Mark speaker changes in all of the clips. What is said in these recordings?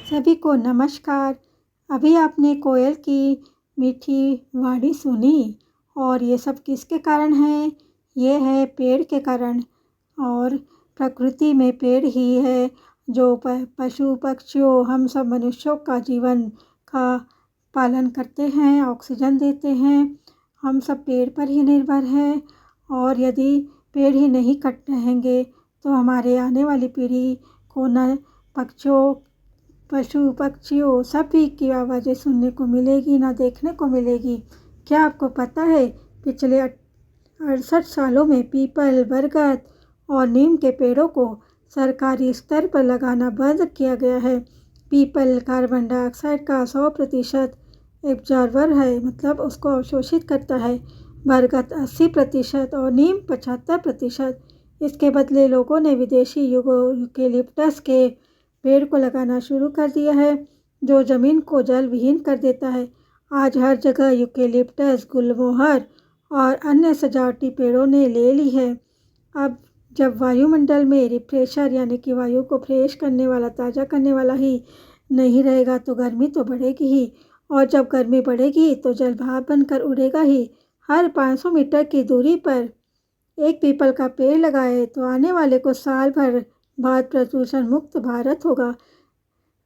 Speaker 1: सभी को नमस्कार। अभी आपने कोयल की मीठी वाणी सुनी और ये सब किसके कारण है? ये है पेड़ के कारण। और प्रकृति में पेड़ ही है जो पशु पक्षियों हम सब मनुष्यों का जीवन का पालन करते हैं, ऑक्सीजन देते हैं। हम सब पेड़ पर ही निर्भर हैं और यदि पेड़ ही नहीं कट रहेंगे तो हमारे आने वाली पीढ़ी को न पशु पक्षियों सभी की आवाज़ें सुनने को मिलेगी, ना देखने को मिलेगी। क्या आपको पता है पिछले 68 सालों में पीपल, बरगद और नीम के पेड़ों को सरकारी स्तर पर लगाना बंद किया गया है। पीपल कार्बन डाइऑक्साइड का 100% एब्जॉर्बर है, मतलब उसको अवशोषित करता है। बरगद 80% और नीम 75%। इसके बदले लोगों ने विदेशी यूकेलिप्टस के पेड़ को लगाना शुरू कर दिया है जो ज़मीन को जल विहीन कर देता है। आज हर जगह यूकेलिप्टस, गुलमोहर और अन्य सजावटी पेड़ों ने ले ली है। अब जब वायुमंडल में रिफ्रेशर यानी कि वायु को फ्रेश करने वाला, ताज़ा करने वाला ही नहीं रहेगा तो गर्मी तो बढ़ेगी ही, और जब गर्मी बढ़ेगी तो जल भाप बनकर उड़ेगा ही। हर 500 मीटर की दूरी पर एक पीपल का पेड़ लगाए तो आने वाले कुछ साल भर बाद प्रदूषण मुक्त भारत होगा।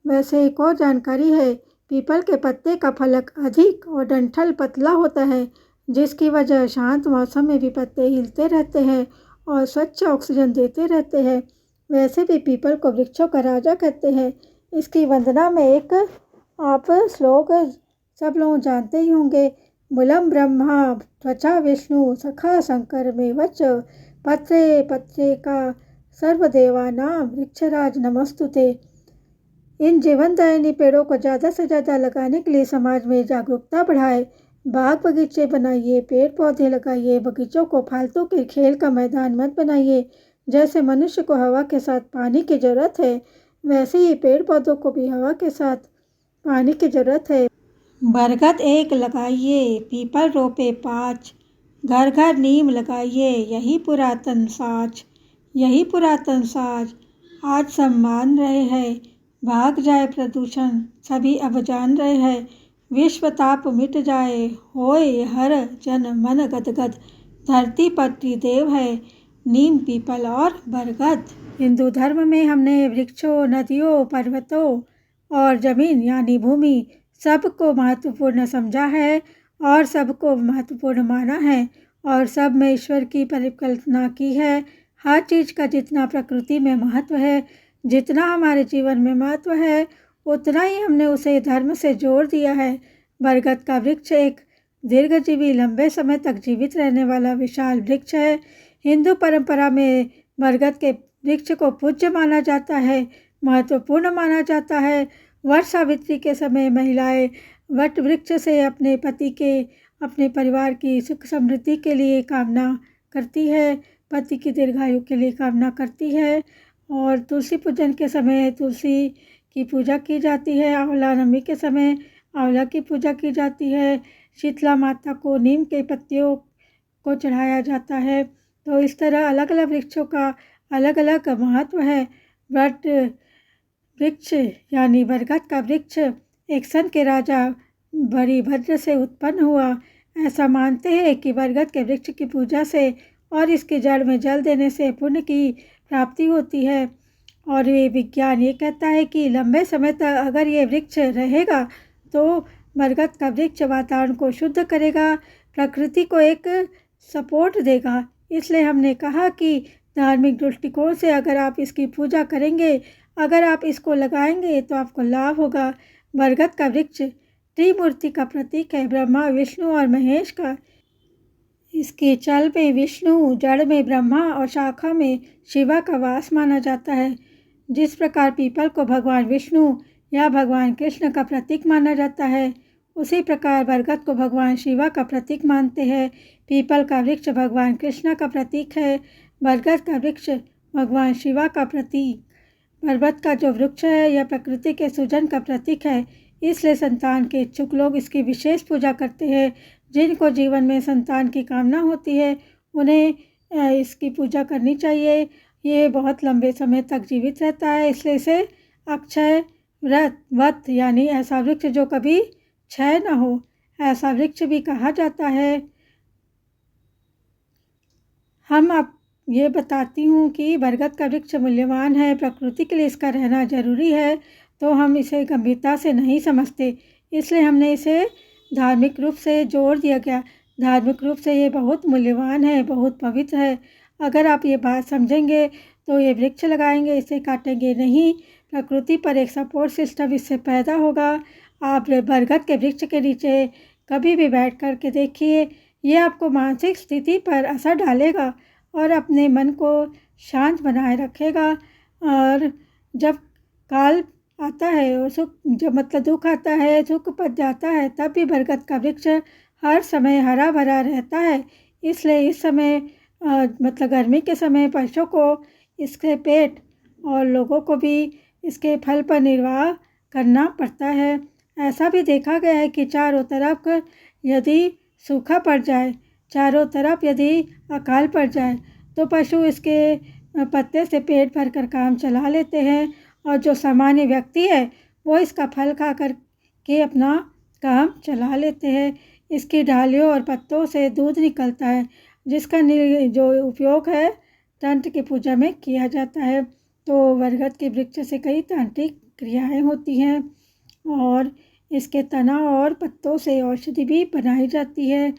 Speaker 1: वैसे एक और जानकारी है, पीपल के पत्ते का फलक अधिक और डंठल पतला होता है, जिसकी वजह शांत मौसम में भी पत्ते हिलते रहते हैं और स्वच्छ ऑक्सीजन देते रहते हैं। वैसे भी पीपल को वृक्षों का राजा कहते हैं। इसकी वंदना में एक आप श्लोक सब लोग जानते ही होंगे। मूलम ब्रह्मा त्वचा विष्णु सखा शंकर में वच पत्रे पत्रे का सर्वदेवानां वृक्षराज नमस्तुते। इन जीवनदायिनी पेड़ों को ज़्यादा से ज़्यादा लगाने के लिए समाज में जागरूकता बढ़ाए। बाग बगीचे बनाइए, पेड़ पौधे लगाइए। बगीचों को फालतू के खेल का मैदान मत बनाइए। जैसे मनुष्य को हवा के साथ पानी की ज़रूरत है, वैसे ही पेड़ पौधों को भी हवा के साथ पानी की ज़रूरत है। बरगद 1 लगाइए, पीपल रोपे 5, घर घर नीम लगाइए, यही पुरातन साज, यही पुरातन साज। आज सब मान रहे हैं, भाग जाए प्रदूषण, सभी अब जान रहे हैं। विश्व ताप मिट जाए, होए हर जन मन गदगद। धरती पर त्रिदेव है, नीम, पीपल और बरगद। हिंदू धर्म में हमने वृक्षों, नदियों, पर्वतों और जमीन यानी भूमि सबको महत्वपूर्ण समझा है और सबको महत्वपूर्ण माना है और सब में ईश्वर की परिकल्पना की है। हर चीज़ का जितना प्रकृति में महत्व है, जितना हमारे जीवन में महत्व है, उतना ही हमने उसे धर्म से जोड़ दिया है। बरगद का वृक्ष एक दीर्घजीवी, लंबे समय तक जीवित रहने वाला विशाल वृक्ष है। हिंदू परंपरा में बरगद के वृक्ष को पूज्य माना जाता है, महत्वपूर्ण माना जाता है। वट सावित्री के समय महिलाएं वट वृक्ष से अपने पति के, अपने परिवार की सुख समृद्धि के लिए कामना करती है, पति की दीर्घायु के लिए कामना करती है। और तुलसी पूजन के समय तुलसी की पूजा की जाती है। आंवला नवमी के समय आंवला की पूजा की जाती है। शीतला माता को नीम के पत्तियों को चढ़ाया जाता है। तो इस तरह अलग अलग वृक्षों का अलग अलग महत्व है। वट वृक्ष यानी बरगद का वृक्ष एक सन के राजा बरिभद्र से उत्पन्न हुआ। ऐसा मानते हैं कि बरगद के वृक्ष की पूजा से और इसकी जड़ में जल देने से पुण्य की प्राप्ति होती है। और ये विज्ञान ये कहता है कि लंबे समय तक अगर ये वृक्ष रहेगा तो बरगद का वृक्ष वातावरण को शुद्ध करेगा, प्रकृति को एक सपोर्ट देगा। इसलिए हमने कहा कि धार्मिक दृष्टिकोण से अगर आप इसकी पूजा करेंगे, अगर आप इसको लगाएंगे तो आपको लाभ होगा। बरगद का वृक्ष त्रिमूर्ति का प्रतीक है, ब्रह्मा, विष्णु और महेश का। इसके चल में विष्णु, जड़ में ब्रह्मा और शाखा में शिवा का वास माना जाता है। जिस प्रकार पीपल को भगवान विष्णु या भगवान कृष्ण का प्रतीक माना जाता है, उसी प्रकार बरगद को भगवान शिवा का प्रतीक मानते हैं। पीपल का वृक्ष भगवान कृष्ण का प्रतीक है, बरगद का वृक्ष भगवान शिवा का प्रतीक। बरगद का जो वृक्ष है यह प्रकृति के सृजन का प्रतीक है, इसलिए संतान के इच्छुक लोग इसकी विशेष पूजा करते हैं। जिनको जीवन में संतान की कामना होती है उन्हें इसकी पूजा करनी चाहिए। ये बहुत लंबे समय तक जीवित रहता है, इसलिए इसे अक्षय वत यानी ऐसा वृक्ष जो कभी क्षय न हो, ऐसा वृक्ष भी कहा जाता है। हम अब ये बताती हूँ कि बरगद का वृक्ष मूल्यवान है, प्रकृति के लिए इसका रहना जरूरी है, तो हम इसे गंभीरता से नहीं समझते, इसलिए हमने इसे धार्मिक रूप से जोड़ दिया गया। धार्मिक रूप से ये बहुत मूल्यवान है, बहुत पवित्र है। अगर आप ये बात समझेंगे तो ये वृक्ष लगाएंगे, इसे काटेंगे नहीं। प्रकृति पर एक सपोर्ट सिस्टम इससे पैदा होगा। आप बरगद के वृक्ष के नीचे कभी भी बैठ कर के देखिए, ये आपको मानसिक स्थिति पर असर डालेगा और अपने मन को शांत बनाए रखेगा। और जब काल आता है और सुख, जब मतलब दुख आता है, सुख पड़ जाता है, तब भी बरगद का वृक्ष हर समय हरा भरा रहता है। इसलिए इस समय मतलब गर्मी के समय पशुओं को इसके पेट और लोगों को भी इसके फल पर निर्वाह करना पड़ता है। ऐसा भी देखा गया है कि चारों तरफ यदि सूखा पड़ जाए, चारों तरफ यदि अकाल पड़ जाए, तो पशु इसके पत्ते से पेट भर कर काम चला लेते हैं, और जो सामान्य व्यक्ति है वो इसका फल खा कर के अपना काम चला लेते हैं। इसकी डालियों और पत्तों से दूध निकलता है, जिसका जो उपयोग है तंत्र की पूजा में किया जाता है। तो बरगद के वृक्ष से कई तांत्रिक क्रियाएं होती हैं और इसके तना और पत्तों से औषधि भी बनाई जाती है।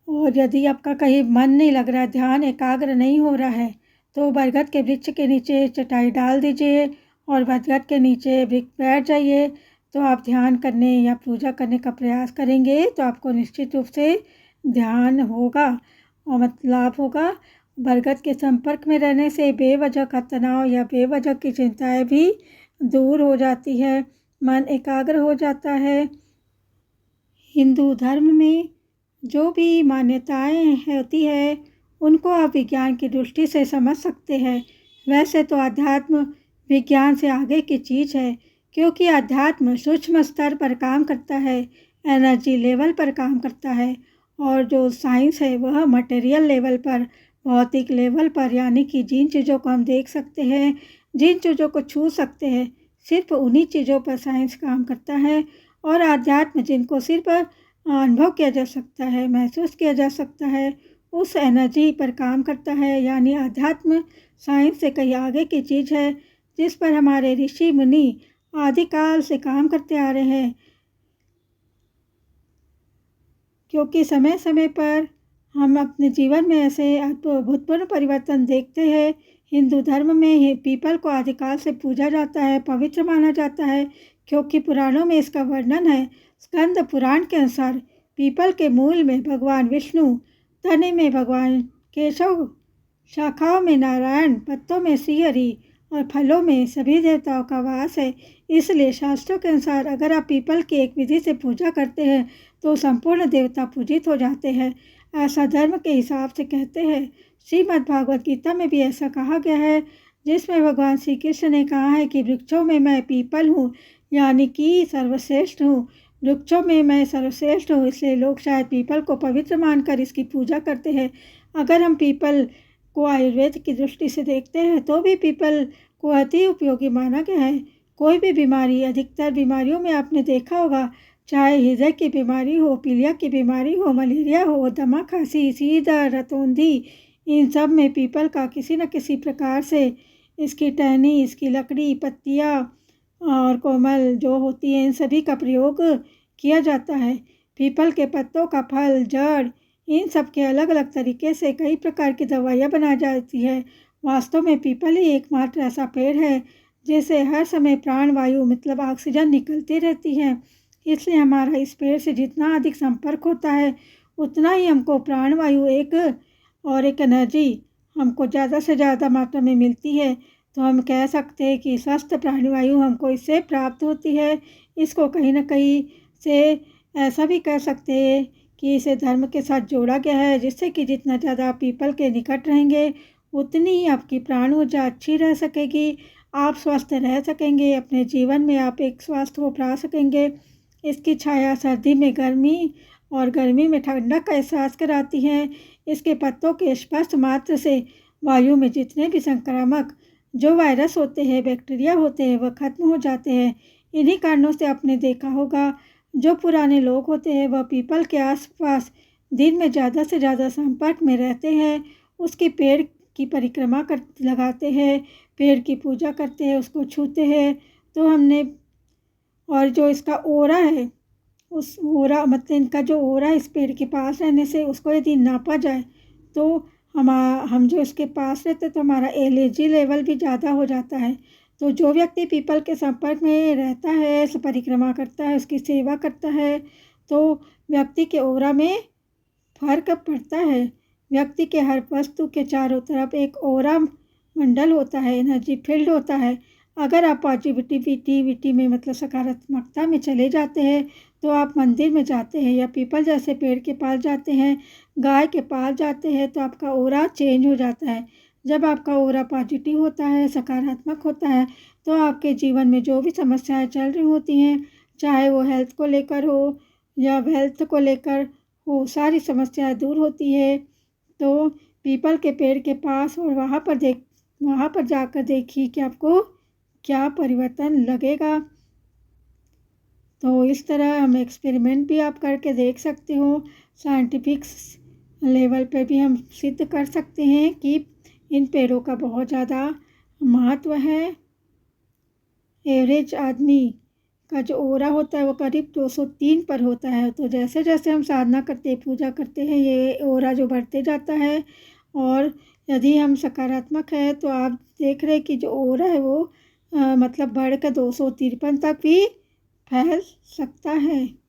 Speaker 1: और यदि आपका कहीं मन नहीं लग रहा, ध्यान एकाग्र नहीं हो रहा है, तो बरगद के वृक्ष के नीचे चटाई डाल दीजिए और बरगद के नीचे बैठ जाइए। तो आप ध्यान करने या पूजा करने का प्रयास करेंगे तो आपको निश्चित रूप से ध्यान होगा और लाभ होगा। बरगद के संपर्क में रहने से बेवजह का तनाव या बेवजह की चिंताएं भी दूर हो जाती है, मन एकाग्र हो जाता है। हिंदू धर्म में जो भी मान्यताएं होती है उनको आप विज्ञान की दृष्टि से समझ सकते हैं। वैसे तो अध्यात्म विज्ञान से आगे की चीज़ है, क्योंकि अध्यात्म सूक्ष्म स्तर पर काम करता है, एनर्जी लेवल पर काम करता है, और जो साइंस है वह मटेरियल लेवल पर, भौतिक लेवल पर, यानी कि जिन चीज़ों को हम देख सकते हैं, जिन चीज़ों को छू सकते हैं, सिर्फ उन्हीं चीज़ों पर साइंस काम करता है। और अध्यात्म जिनको सिर्फ अनुभव किया जा सकता है, महसूस किया जा सकता है, उस एनर्जी पर काम करता है। यानी अध्यात्म साइंस से कहीं आगे की चीज़ है, जिस पर हमारे ऋषि मुनि आदिकाल से काम करते आ रहे हैं। क्योंकि समय समय पर हम अपने जीवन में ऐसे अभूतपूर्व परिवर्तन देखते हैं। हिंदू धर्म में पीपल को आदिकाल से पूजा जाता है, पवित्र माना जाता है, क्योंकि पुराणों में इसका वर्णन है। स्कंद पुराण के अनुसार पीपल के मूल में भगवान विष्णु, तने में भगवान केशव, शाखाओं में नारायण, पत्तों में श्री हरि और फलों में सभी देवताओं का वास है। इसलिए शास्त्रों के अनुसार अगर आप पीपल की एक विधि से पूजा करते हैं तो संपूर्ण देवता पूजित हो जाते हैं। ऐसा धर्म के हिसाब से कहते हैं। श्रीमद् भागवत गीता में भी ऐसा कहा गया है, जिसमें भगवान श्री कृष्ण ने कहा है कि वृक्षों में मैं पीपल हूँ, यानी कि सर्वश्रेष्ठ हूँ। वृक्षों में मैं सर्वश्रेष्ठ हूँ, इसलिए लोग शायद पीपल को पवित्र मानकर इसकी पूजा करते हैं। अगर हम पीपल को आयुर्वेद की दृष्टि से देखते हैं तो भी पीपल को अति उपयोगी माना गया है। कोई भी बीमारी, अधिकतर बीमारियों में आपने देखा होगा, चाहे हृदय की बीमारी हो, पीलिया की बीमारी हो, मलेरिया हो, दमा, खांसी, सीधा, रतौंधी, इन सब में पीपल का किसी न किसी प्रकार से इसकी टहनी, इसकी लकड़ी, पत्तियाँ और कोमल जो होती हैं, इन सभी का प्रयोग किया जाता है। पीपल के पत्तों का फल, जड़, इन सब के अलग अलग तरीके से कई प्रकार की दवाइयाँ बनाई जाती है। वास्तव में पीपल ही एकमात्र ऐसा पेड़ है जिससे हर समय प्राणवायु मतलब ऑक्सीजन निकलती रहती है। इसलिए हमारा इस पेड़ से जितना अधिक संपर्क होता है उतना ही हमको प्राणवायु एक एनर्जी हमको ज़्यादा से ज़्यादा मात्रा में मिलती है। तो हम कह सकते हैं कि स्वस्थ प्राणवायु हमको इससे प्राप्त होती है। इसको कहीं ना कहीं से ऐसा भी कह सकते हैं कि इसे धर्म के साथ जोड़ा गया है, जिससे कि जितना ज़्यादा आप पीपल के निकट रहेंगे उतनी ही आपकी प्राण ऊर्जा अच्छी रह सकेगी, आप स्वस्थ रह सकेंगे, अपने जीवन में आप एक स्वास्थ्य को पा सकेंगे। इसकी छाया सर्दी में गर्मी और गर्मी में ठंडक का एहसास कराती है। इसके पत्तों के स्पर्श मात्र से वायु में जितने भी संक्रामक जो वायरस होते हैं, बैक्टीरिया होते हैं, वह खत्म हो जाते हैं। इन्हीं कारणों से आपने देखा होगा जो पुराने लोग होते हैं वह पीपल के आसपास दिन में ज़्यादा से ज़्यादा संपर्क में रहते हैं। उसके पेड़ की परिक्रमा कर लगाते हैं, पेड़ की पूजा करते हैं, उसको छूते हैं। तो हमने और जो इसका ओरा है, उस ओरा मतलब इनका जो ओरा इस पेड़ के पास रहने से उसको यदि नापा जाए तो हम जो इसके पास रहते तो हमारा एलर्जी लेवल भी ज़्यादा हो जाता है। तो जो व्यक्ति पीपल के संपर्क में रहता है, परिक्रमा करता है, उसकी सेवा करता है, तो व्यक्ति के ओरा में फ़र्क पड़ता है। व्यक्ति के हर वस्तु के चारों तरफ एक ओरा मंडल होता है, एनर्जी फील्ड होता है। अगर आप पॉजिटिविटी में मतलब सकारात्मकता में चले जाते हैं तो आप मंदिर में जाते हैं या पीपल जैसे पेड़ के पास जाते हैं, गाय के पास जाते हैं तो आपका ऑरा चेंज हो जाता है। जब आपका ऑरा पॉजिटिव होता है, सकारात्मक होता है, तो आपके जीवन में जो भी समस्याएं चल रही होती हैं, चाहे वो हेल्थ को लेकर हो या वेल्थ को लेकर हो, सारी समस्याएं दूर होती है। तो पीपल के पेड़ के पास और वहाँ पर जाकर देखिए कि आपको क्या परिवर्तन लगेगा। तो इस तरह हम एक्सपेरिमेंट भी आप करके देख सकते हो। साइंटिफिक लेवल पे भी हम सिद्ध कर सकते हैं कि इन पेड़ों का बहुत ज़्यादा महत्व है। एवरेज आदमी का जो ओरा होता है वो करीब 203 पर होता है। तो जैसे जैसे हम साधना करते पूजा करते हैं ये ओरा जो बढ़ते जाता है। और यदि हम सकारात्मक है तो आप देख रहे हैं कि जो ओरा है वो मतलब बढ़कर 253 तक भी फैल सकता है।